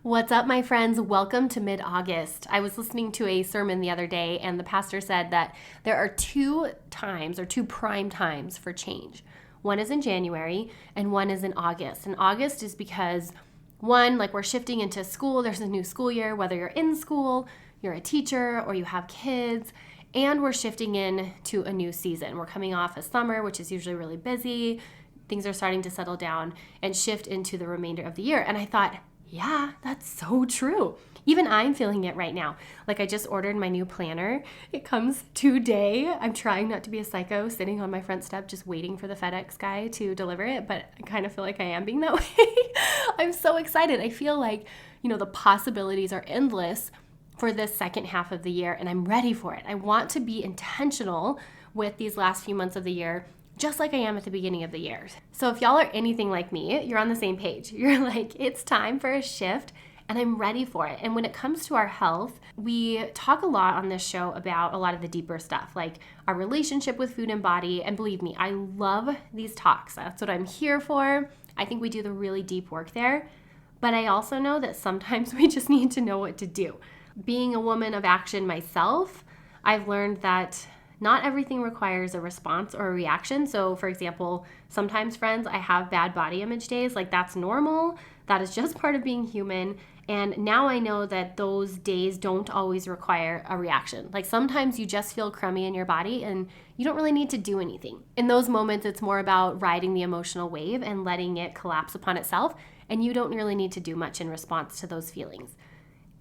What's up, my friends? Welcome to mid-August. I was listening to a sermon the other day, and the pastor said that there are two prime times for change. One is in January, and one is in August. And August is because, one, like we're shifting into school, there's a new school year, whether you're in school, you're a teacher, or you have kids, and we're shifting into a new season. We're coming off of summer, which is usually really busy. Things are starting to settle down and shift into the remainder of the year. And I thought, yeah, that's so true. Even I'm feeling it right now. Like I just ordered my new planner. It comes today. I'm trying not to be a psycho sitting on my front step just waiting for the FedEx guy to deliver it, but I kind of feel like I am being that way. I'm so excited. I feel like, the possibilities are endless for this second half of the year, and I'm ready for it. I want to be intentional with these last few months of the year, just like I am at the beginning of the year. So if y'all are anything like me, you're on the same page. You're like, it's time for a shift and I'm ready for it. And when it comes to our health, we talk a lot on this show about a lot of the deeper stuff, like our relationship with food and body. And believe me, I love these talks. That's what I'm here for. I think we do the really deep work there. But I also know that sometimes we just need to know what to do. Being a woman of action myself, I've learned that not everything requires a response or a reaction. So for example, sometimes friends, I have bad body image days. Like that's normal. That is just part of being human. And now I know that those days don't always require a reaction. Like sometimes you just feel crummy in your body and you don't really need to do anything. In those moments, it's more about riding the emotional wave and letting it collapse upon itself. And you don't really need to do much in response to those feelings.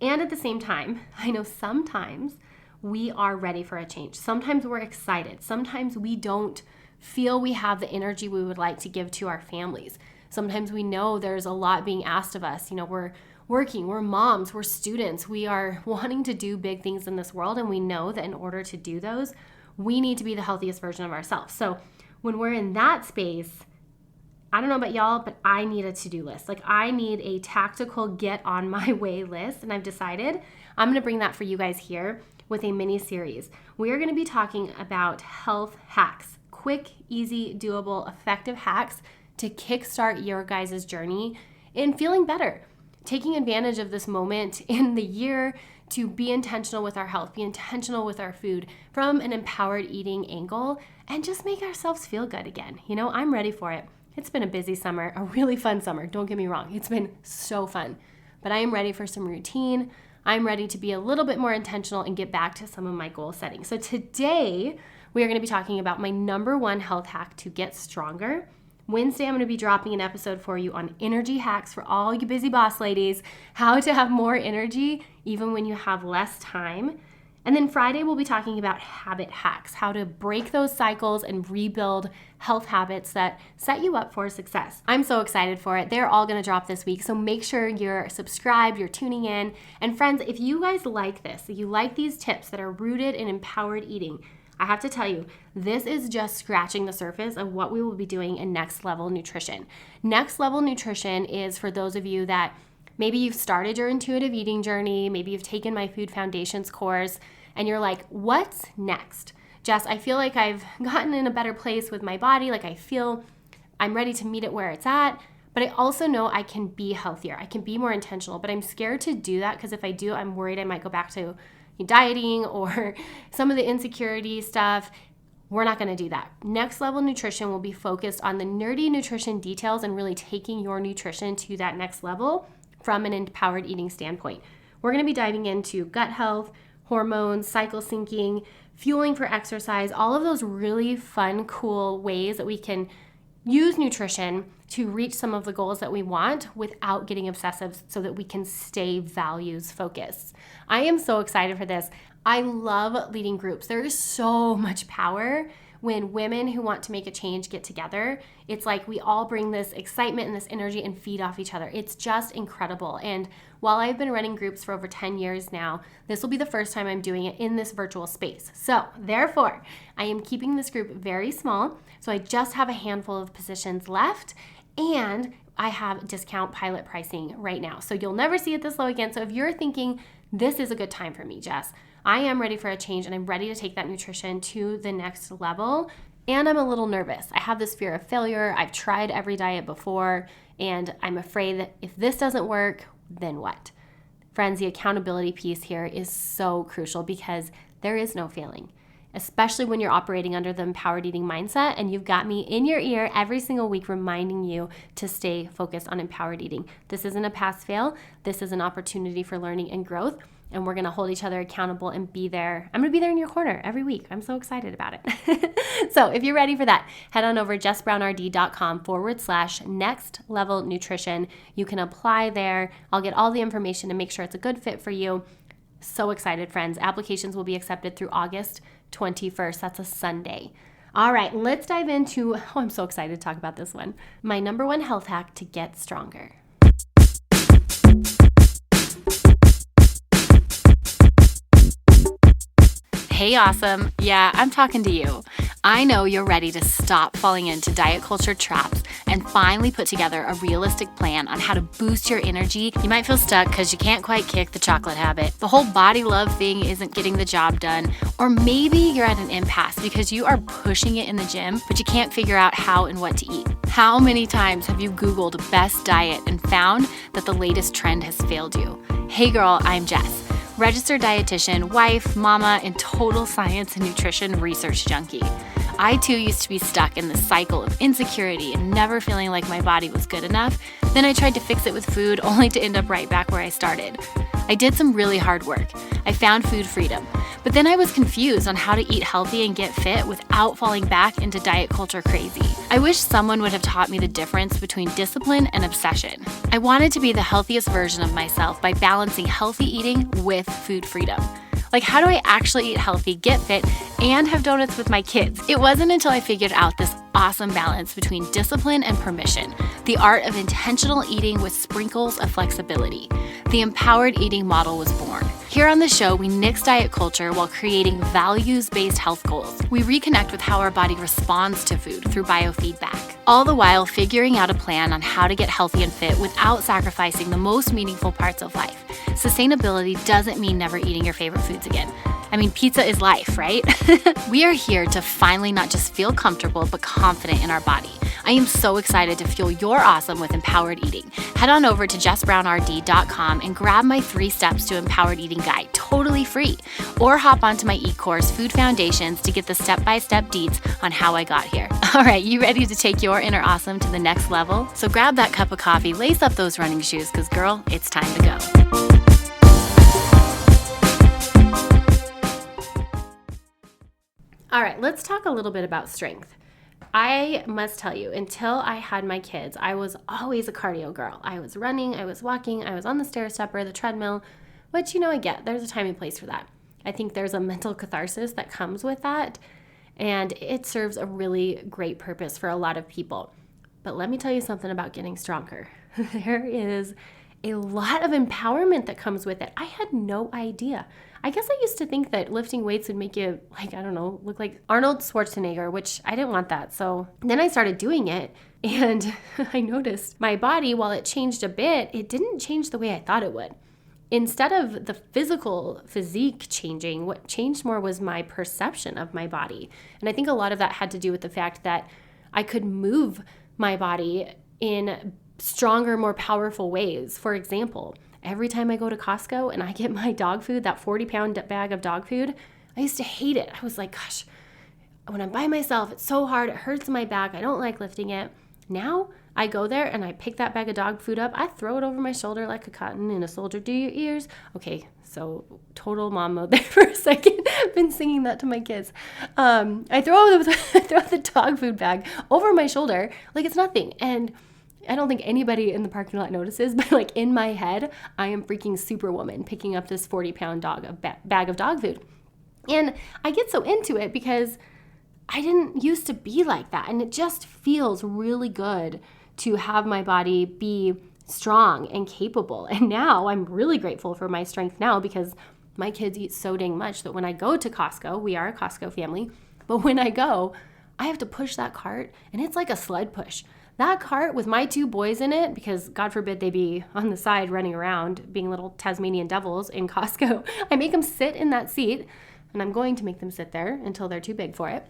And at the same time, I know sometimes we are ready for a change. Sometimes we're excited. Sometimes we don't feel we have the energy we would like to give to our families. Sometimes we know there's a lot being asked of us. We're working, we're moms, we're students. We are wanting to do big things in this world, and we know that in order to do those, we need to be the healthiest version of ourselves. So when we're in that space, I don't know about y'all, but I need a to-do list. Like I need a tactical get on my way list, and I've decided I'm going to bring that for you guys here with a mini series. We are going to be talking about health hacks, quick, easy, doable, effective hacks to kickstart your guys' journey in feeling better, taking advantage of this moment in the year to be intentional with our health, be intentional with our food from an empowered eating angle, and just make ourselves feel good again. I'm ready for it. It's been a busy summer, a really fun summer. Don't get me wrong. It's been so fun, but I am ready for some routine. I'm ready to be a little bit more intentional and get back to some of my goal setting. So today, we are going to be talking about my number one health hack to get stronger. Wednesday, I'm going to be dropping an episode for you on energy hacks for all you busy boss ladies, how to have more energy even when you have less time. And then Friday, we'll be talking about habit hacks, how to break those cycles and rebuild health habits that set you up for success. I'm so excited for it. They're all going to drop this week. So make sure you're subscribed, you're tuning in. And friends, if you guys like this, if you like these tips that are rooted in empowered eating, I have to tell you, this is just scratching the surface of what we will be doing in Next Level Nutrition. Next Level Nutrition is for those of you that maybe you've started your intuitive eating journey, maybe you've taken my Food Foundations course, and you're like, what's next? Jess, I feel like I've gotten in a better place with my body, like I feel I'm ready to meet it where it's at, but I also know I can be healthier, I can be more intentional, but I'm scared to do that because if I do, I'm worried I might go back to dieting or some of the insecurity stuff. We're not going to do that. Next Level Nutrition will be focused on the nerdy nutrition details and really taking your nutrition to that next level from an empowered eating standpoint. We're going to be diving into gut health, hormones, cycle syncing, fueling for exercise, all of those really fun, cool ways that we can use nutrition to reach some of the goals that we want without getting obsessive so that we can stay values focused. I am so excited for this. I love leading groups. There is so much power when women who want to make a change get together. It's like we all bring this excitement and this energy and feed off each other. It's just incredible. And while I've been running groups for over 10 years now, this will be the first time I'm doing it in this virtual space. So therefore, I am keeping this group very small. So I just have a handful of positions left, and I have discount pilot pricing right now. So you'll never see it this low again. So if you're thinking this is a good time for me, Jess, I am ready for a change and I'm ready to take that nutrition to the next level. And I'm a little nervous. I have this fear of failure. I've tried every diet before and I'm afraid that if this doesn't work, then what? Friends, the accountability piece here is so crucial because there is no failing, especially when you're operating under the empowered eating mindset and you've got me in your ear every single week reminding you to stay focused on empowered eating. This isn't a pass fail. This is an opportunity for learning and growth, and we're going to hold each other accountable and be there. I'm going to be there in your corner every week. I'm so excited about it. So if you're ready for that, head on over jessbrownrd.com/next level nutrition. You can apply there. I'll get all the information to make sure it's a good fit for you. So excited, friends. Applications will be accepted through August 21st. That's a Sunday. All right, let's dive into, I'm so excited to talk about this one. My number one health hack to get stronger. Hey, awesome. Yeah, I'm talking to you. I know you're ready to stop falling into diet culture traps and finally put together a realistic plan on how to boost your energy. You might feel stuck because you can't quite kick the chocolate habit. The whole body love thing isn't getting the job done. Or maybe you're at an impasse because you are pushing it in the gym, but you can't figure out how and what to eat. How many times have you Googled best diet and found that the latest trend has failed you? Hey girl, I'm Jess. Registered dietitian, wife, mama, and total science and nutrition research junkie. I too used to be stuck in the cycle of insecurity and never feeling like my body was good enough. Then I tried to fix it with food only to end up right back where I started. I did some really hard work. I found food freedom, but then I was confused on how to eat healthy and get fit without falling back into diet culture crazy. I wish someone would have taught me the difference between discipline and obsession. I wanted to be the healthiest version of myself by balancing healthy eating with food freedom. Like, how do I actually eat healthy, get fit, and have donuts with my kids? It wasn't until I figured out this awesome balance between discipline and permission, the art of intentional eating with sprinkles of flexibility. The empowered eating model was born. Here on the show, we nix diet culture while creating values-based health goals. We reconnect with how our body responds to food through biofeedback, all the while figuring out a plan on how to get healthy and fit without sacrificing the most meaningful parts of life. Sustainability doesn't mean never eating your favorite foods again. I mean, pizza is life, right? We are here to finally not just feel comfortable, but confident in our body. I am so excited to fuel your awesome with empowered eating. Head on over to jessbrownrd.com and grab my 3 Steps to Empowered Eating guide, totally free. Or hop onto my e-course, Food Foundations, to get the step-by-step deets on how I got here. All right, you ready to take your inner awesome to the next level? So grab that cup of coffee, lace up those running shoes, because girl, it's time to go. All right, let's talk a little bit about strength. I must tell you, until I had my kids, I was always a cardio girl. I was running, I was walking, I was on the stair stepper, the treadmill, which, I get. There's a time and place for that. I think there's a mental catharsis that comes with that, and it serves a really great purpose for a lot of people. But let me tell you something about getting stronger. There is a lot of empowerment that comes with it. I had no idea. I guess I used to think that lifting weights would make you, look like Arnold Schwarzenegger, which I didn't want that. So then I started doing it, and I noticed my body, while it changed a bit, it didn't change the way I thought it would. Instead of the physique changing, what changed more was my perception of my body. And I think a lot of that had to do with the fact that I could move my body in stronger, more powerful ways. For example, every time I go to Costco and I get my dog food, that 40-pound bag of dog food, I used to hate it. I was like, gosh, when I'm by myself, it's so hard. It hurts my back. I don't like lifting it. Now I go there and I pick that bag of dog food up. I throw it over my shoulder like a cotton in a soldier. Do your ears. Okay, so total mom mode there for a second. I've been singing that to my kids. I throw the dog food bag over my shoulder like it's nothing. And I don't think anybody in the parking lot notices, but in my head, I am freaking superwoman picking up this 40-pound bag of dog food. And I get so into it because I didn't used to be like that. And it just feels really good to have my body be strong and capable. And now I'm really grateful for my strength now because my kids eat so dang much that when I go to Costco, we are a Costco family, but when I go, I have to push that cart and it's like a sled push. That cart with my 2 boys in it, because God forbid they be on the side running around being little Tasmanian devils in Costco, I make them sit in that seat, and I'm going to make them sit there until they're too big for it.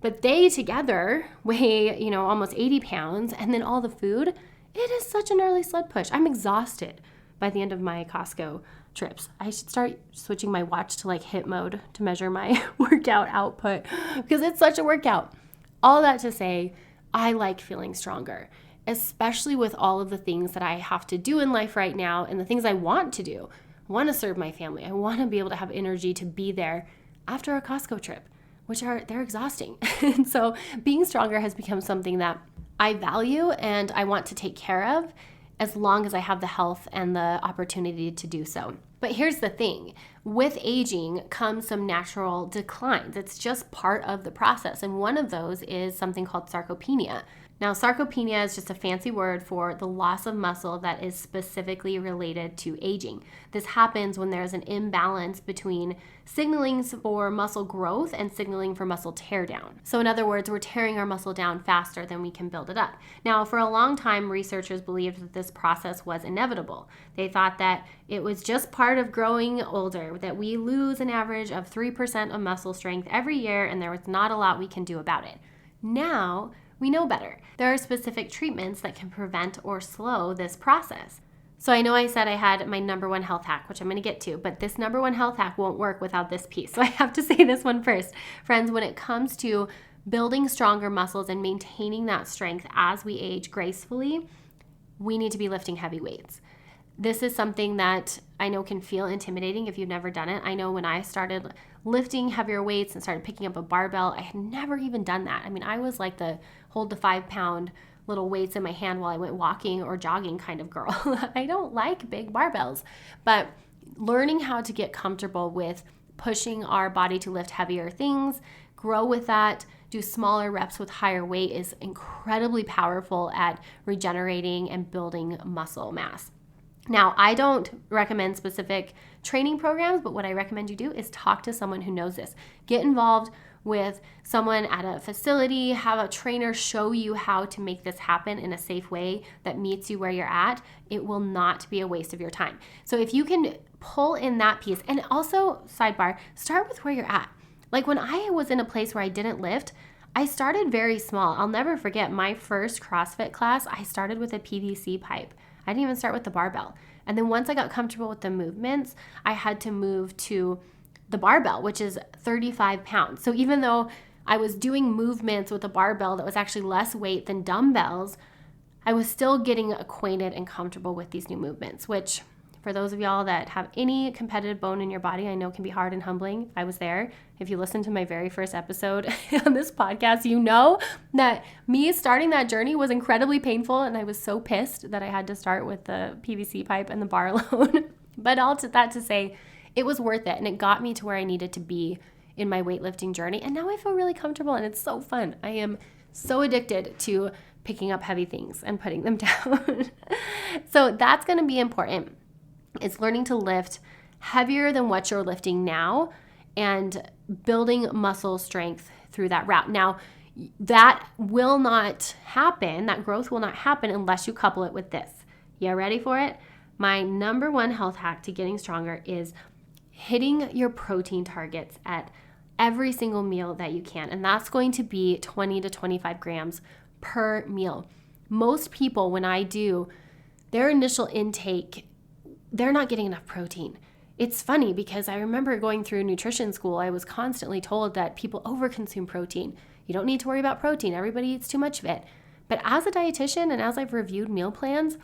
But they together weigh, almost 80 pounds, and then all the food, it is such an early sled push. I'm exhausted by the end of my Costco trips. I should start switching my watch to like hit mode to measure my workout output because it's such a workout. All that to say, I like feeling stronger, especially with all of the things that I have to do in life right now and the things I want to do. I want to serve my family. I want to be able to have energy to be there after a Costco trip, they're exhausting. And so being stronger has become something that I value and I want to take care of as long as I have the health and the opportunity to do so. But here's the thing, with aging comes some natural declines. It's just part of the process. And one of those is something called sarcopenia. Now, sarcopenia is just a fancy word for the loss of muscle that is specifically related to aging. This happens when there's an imbalance between signaling for muscle growth and signaling for muscle tear down. So in other words, we're tearing our muscle down faster than we can build it up. Now, for a long time, researchers believed that this process was inevitable. They thought that it was just part of growing older, that we lose an average of 3% of muscle strength every year, and there was not a lot we can do about it. Now, we know better. There are specific treatments that can prevent or slow this process. So I know I said I had my number one health hack, which I'm going to get to, but this number one health hack won't work without this piece. So I have to say this one first. Friends, when it comes to building stronger muscles and maintaining that strength as we age gracefully, we need to be lifting heavy weights. This is something that I know can feel intimidating if you've never done it. I know when I started lifting heavier weights and started picking up a barbell, I had never even done that. I mean, I was like the hold the 5-pound little weights in my hand while I went walking or jogging kind of girl. I don't like big barbells, but learning how to get comfortable with pushing our body to lift heavier things, grow with that, do smaller reps with higher weight is incredibly powerful at regenerating and building muscle mass. Now, I don't recommend specific training programs, but what I recommend you do is talk to someone who knows this. Get involved with someone at a facility, have a trainer show you how to make this happen in a safe way that meets you where you're at. It will not be a waste of your time. So if you can pull in that piece, and also, sidebar, start with where you're at. Like when I was in a place where I didn't lift, I started very small. I'll never forget my first CrossFit class, I started with a PVC pipe. I didn't even start with the barbell. And then once I got comfortable with the movements, I had to move to the barbell, which is 35 pounds. So even though I was doing movements with a barbell that was actually less weight than dumbbells, I was still getting acquainted and comfortable with these new movements, which for those of y'all that have any competitive bone in your body, I know can be hard and humbling. I was there. If you listened to my very first episode on this podcast, you know that me starting that journey was incredibly painful, and I was so pissed that I had to start with the PVC pipe and the bar alone. But all to that to say, it was worth it, and it got me to where I needed to be in my weightlifting journey, and now I feel really comfortable, and it's so fun. I am so addicted to picking up heavy things and putting them down. So that's going to be important. It's learning to lift heavier than what you're lifting now and building muscle strength through that route. Now, that will not happen, that growth will not happen unless you couple it with this. You ready for it? My number one health hack to getting stronger is hitting your protein targets at every single meal that you can. And that's going to be 20 to 25 grams per meal. Most people, when I do their initial intake, they're not getting enough protein. It's funny because I remember going through nutrition school, I was constantly told that people overconsume protein. You don't need to worry about protein. Everybody eats too much of it. But as a dietitian and as I've reviewed meal plans,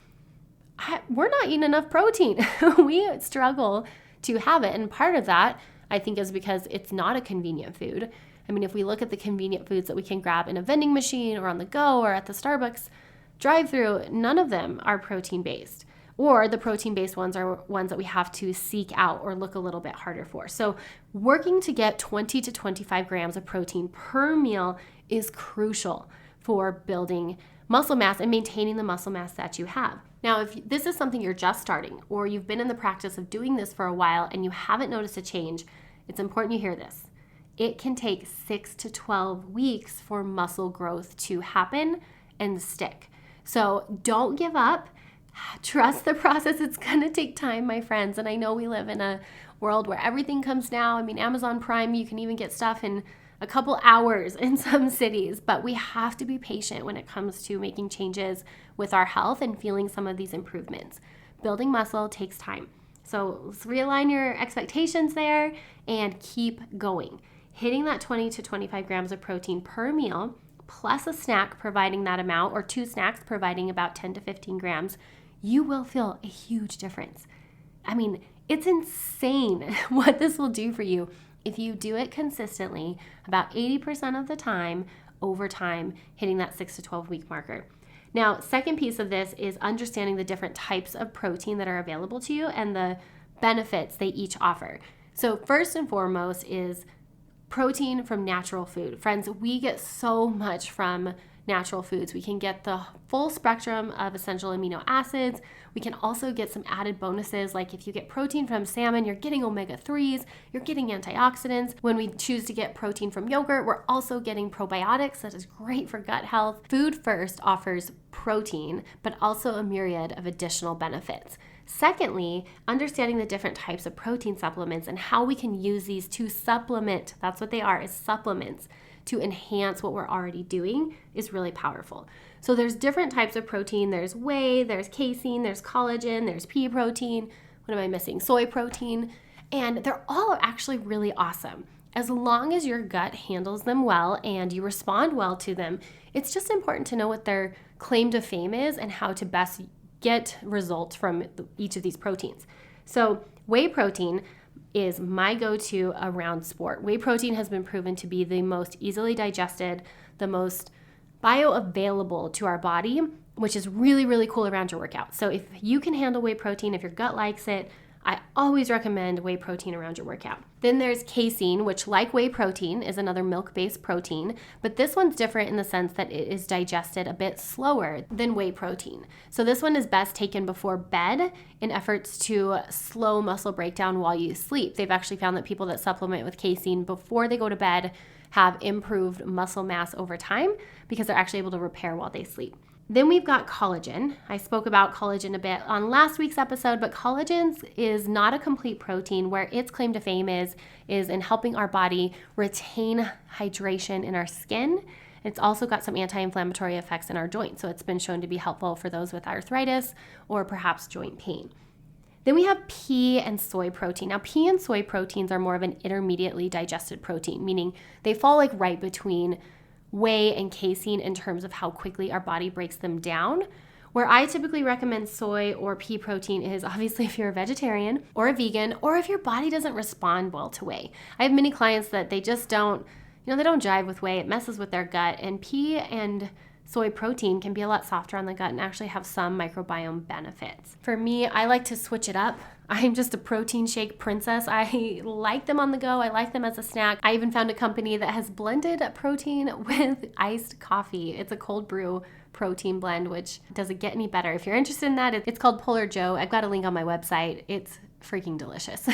we're not eating enough protein. We struggle to have it. And part of that, I think, is because it's not a convenient food. I mean, if we look at the convenient foods that we can grab in a vending machine or on the go or at the Starbucks drive-through, none of them are protein-based. Or the protein-based ones are ones that we have to seek out or look a little bit harder for. So working to get 20 to 25 grams of protein per meal is crucial for building muscle mass and maintaining the muscle mass that you have. Now, if this is something you're just starting or you've been in the practice of doing this for a while and you haven't noticed a change, it's important you hear this. It can take 6 to 12 weeks for muscle growth to happen and stick. So don't give up. Trust the process. It's going to take time, my friends. And I know we live in a world where everything comes now. I mean, Amazon Prime, you can even get stuff in a couple hours in some cities, but we have to be patient when it comes to making changes with our health and feeling some of these improvements. building muscle takes time. So let's realign your expectations there and keep going. Hitting that 20 to 25 grams of protein per meal, plus a snack providing that amount, or 2 snacks providing about 10 to 15 grams, you will feel a huge difference. I mean, it's insane what this will do for you if you do it consistently, about 80% of the time, over time, hitting that 6 to 12 week marker. Now, second piece of this is understanding the different types of protein that are available to you and the benefits they each offer. So first and foremost is protein from natural food. Friends, we get so much from natural foods. We can get the full spectrum of essential amino acids. We can also get some added bonuses, like if you get protein from salmon, you're getting omega-3s, you're getting antioxidants. When we choose to get protein from yogurt, we're also getting probiotics. That is great for gut health. Food first offers protein, but also a myriad of additional benefits. Secondly, understanding the different types of protein supplements and how we can use these to supplement, that's what they are, is supplements, to enhance what we're already doing is really powerful. So there's different types of protein. There's whey, there's casein, there's collagen, there's pea protein. What am I missing? Soy protein. And they're all actually really awesome. As long as your gut handles them well and you respond well to them, it's just important to know what their claim to fame is and how to best get results from each of these proteins. So whey protein is my go-to around sport. Whey protein has been proven to be the most easily digested, the most bioavailable to our body, which is really, really cool around your workout. So if you can handle whey protein, if your gut likes it, I always recommend whey protein around your workout. Then there's casein, which like whey protein is another milk-based protein, but this one's different in the sense that it is digested a bit slower than whey protein. So this one is best taken before bed in efforts to slow muscle breakdown while you sleep. They've actually found that people that supplement with casein before they go to bed have improved muscle mass over time because they're actually able to repair while they sleep. Then we've got collagen. I spoke about collagen a bit on last week's episode, but collagen is not a complete protein. Where its claim to fame is in helping our body retain hydration in our skin. It's also got some anti-inflammatory effects in our joints, so it's been shown to be helpful for those with arthritis or perhaps joint pain. Then we have pea and soy protein. Now, pea and soy proteins are more of an intermediately digested protein, meaning they fall like right between whey and casein in terms of how quickly our body breaks them down. Where I typically recommend soy or pea protein is obviously if you're a vegetarian or a vegan, or if your body doesn't respond well to whey. I have many clients that they just don't, they don't jive with whey. It messes with their gut, and pea and soy protein can be a lot softer on the gut and actually have some microbiome benefits. For me, I like to switch it up. I'm just a protein shake princess. I like them on the go. I like them as a snack. I even found a company that has blended protein with iced coffee. It's a cold brew protein blend, which doesn't get any better. If you're interested in that, it's called Polar Joe. I've got a link on my website. It's freaking delicious.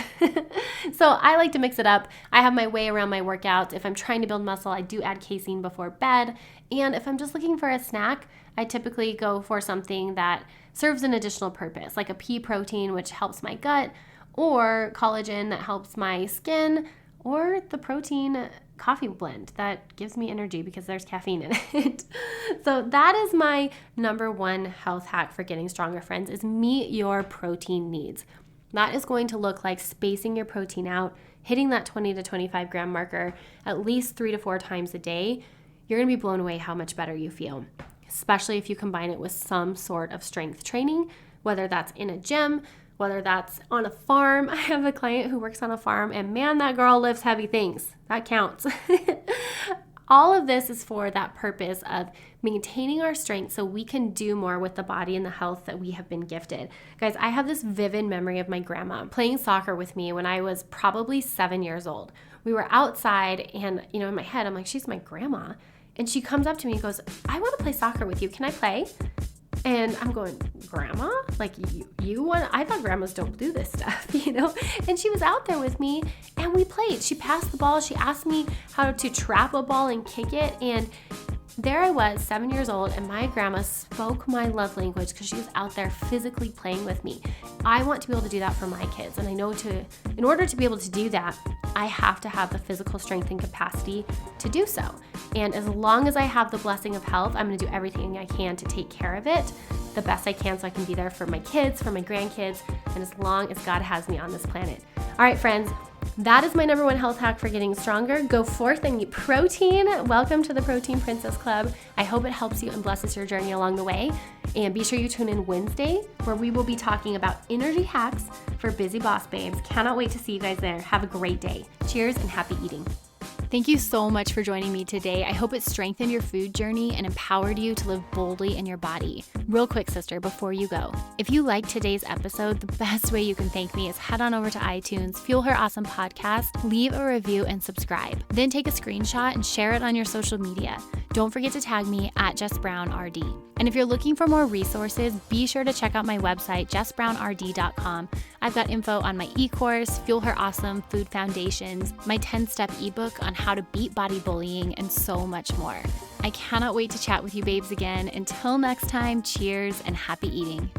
So I like to mix it up. I have my way around my workouts. If I'm trying to build muscle, I do add casein before bed. And if I'm just looking for a snack, I typically go for something that serves an additional purpose, like a pea protein, which helps my gut, or collagen that helps my skin, or the protein coffee blend that gives me energy because there's caffeine in it. So that is my number one health hack for getting stronger, friends, is meet your protein needs. That is going to look like spacing your protein out, hitting that 20 to 25 gram marker at least 3 to 4 times a day. You're going to be blown away how much better you feel, especially if you combine it with some sort of strength training, whether that's in a gym, whether that's on a farm. I have a client who works on a farm, and man, that girl lifts heavy things. That counts. All of this is for that purpose of maintaining our strength so we can do more with the body and the health that we have been gifted. Guys, I have this vivid memory of my grandma playing soccer with me when I was probably 7 years old. We were outside, and in my head, I'm like, she's my grandma. And she comes up to me and goes, I want to play soccer with you. Can I play? And I'm going, Grandma? Like, you want? I thought grandmas don't do this stuff, And she was out there with me, and we played. She passed the ball. She asked me how to trap a ball and kick it. And there I was, 7 years old, and my grandma spoke my love language because she was out there physically playing with me. I want to be able to do that for my kids. And I know in order to be able to do that, I have to have the physical strength and capacity to do so. And as long as I have the blessing of health, I'm going to do everything I can to take care of it. the best I can so I can be there for my kids, for my grandkids, and as long as God has me on this planet. All right, friends, that is my number one health hack for getting stronger. Go forth and eat protein. Welcome to the Protein Princess Club. I hope it helps you and blesses your journey along the way. And be sure you tune in Wednesday, where we will be talking about energy hacks for busy boss babes. Cannot wait to see you guys there. Have a great day. Cheers and happy eating. Thank you so much for joining me today. I hope it strengthened your food journey and empowered you to live boldly in your body. Real quick, sister, before you go, if you liked today's episode, the best way you can thank me is head on over to iTunes, Fuel Her Awesome Podcast, leave a review and subscribe. Then take a screenshot and share it on your social media. Don't forget to tag me at JessBrownRD. And if you're looking for more resources, be sure to check out my website, JessBrownRD.com. I've got info on my e-course, Fuel Her Awesome Food Foundations, my 10-step ebook on how to beat body bullying, and so much more. I cannot wait to chat with you babes again. Until next time, cheers and happy eating.